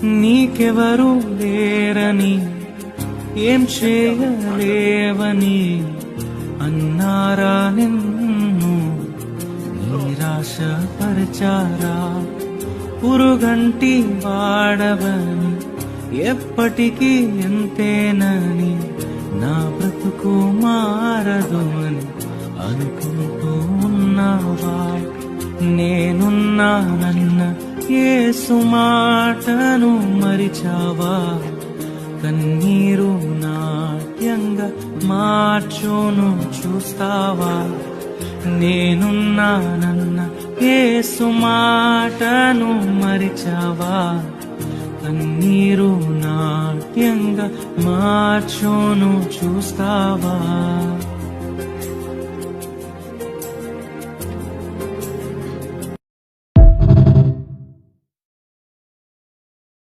నీకెవరు లేరని ఏం చేయలేవని అన్నారా నిన్ను నిరాశపరచారా? పురుగంటి వాడవని ఎప్పటికీ ఎంతేనని నా బ్రతుకు మారదు అని అనుకుంటూ ఉన్నావా? నేనున్నానన్న యేసు మాటను మరిచావా? కన్నీరు నాట్యంగా మార్చును చూస్తావా? నేనున్నానన్న యేసు మాటను మరిచావా? కన్నీరు నాట్యంగా మార్చును చూస్తావా?